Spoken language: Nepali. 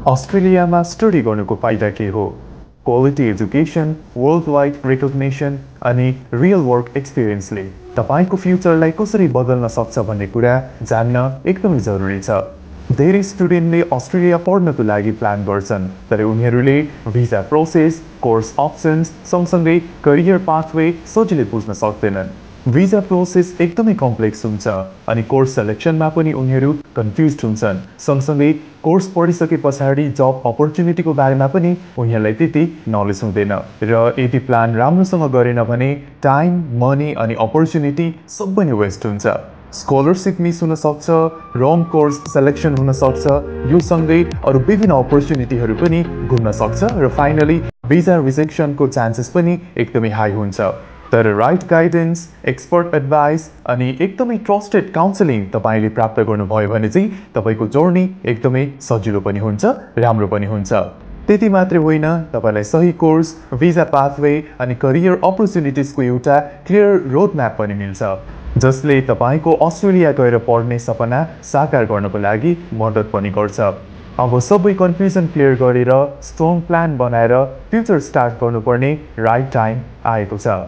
अस्ट्रेलियामा स्टडी गर्नुको फाइदा के हो? Quality education, world wide recognition अनि रियल वर्क एक्सपिरियन्सले तपाईँको फ्युचरलाई कसरी बदल्न सक्छ भन्ने कुरा जान्न एकदमै जरुरी छ। धेरै स्टुडेन्टले अस्ट्रेलिया पढ्नको लागि प्लान गर्छन्, तर उनीहरूले भिजा प्रोसेस, कोर्स अप्सन्स सँगसँगै करियर पाथवे सजिलै बुझ्न सक्दैनन्। भिजा प्रोसेस एकदमै कम्प्लेक्स हुन्छ अनि कोर्स सेलेक्सनमा पनि उनीहरू कन्फ्युज हुन्छन्। सँगसँगै कोर्स पढिसके पछाडि जब अपर्च्युनिटीको बारेमा पनि उनीहरूलाई त्यति नलेज हुँदैन र यदि प्लान राम्रोसँग गरेन भने टाइम, मनी अनि अपर्च्युनिटी सबै नै वेस्ट हुन्छ। स्कलरसिप मिस हुन सक्छ, रङ कोर्स सेलेक्सन हुन सक्छ, यो सँगै अरू विभिन्न अपर्च्युनिटीहरू पनि घुम्न सक्छ र फाइनली भिजा रिजेक्सनको चान्सेस पनि एकदमै हाई हुन्छ। तर राइट गाइडेन्स, एक्सपर्ट एडभाइस अनि एकदमै ट्रस्टेड काउन्सिलिङ तपाईँले प्राप्त गर्नुभयो भने चाहिँ तपाईँको जर्नी एकदमै सजिलो पनि हुन्छ, राम्रो पनि हुन्छ। त्यति मात्रै होइन, तपाईँलाई सही कोर्स, भिजा पाथवे अनि करियर अपर्च्युनिटिजको एउटा क्लियर रोड म्याप पनि मिल्छ, जसले तपाईँको अस्ट्रेलिया गएर पढ्ने सपना साकार गर्नको लागि मद्दत पनि गर्छ। अब सबै कन्फ्युजन क्लियर गरेर स्ट्रङ प्लान बनाएर फ्युचर स्टार्ट गर्नुपर्ने राइट टाइम आएको छ।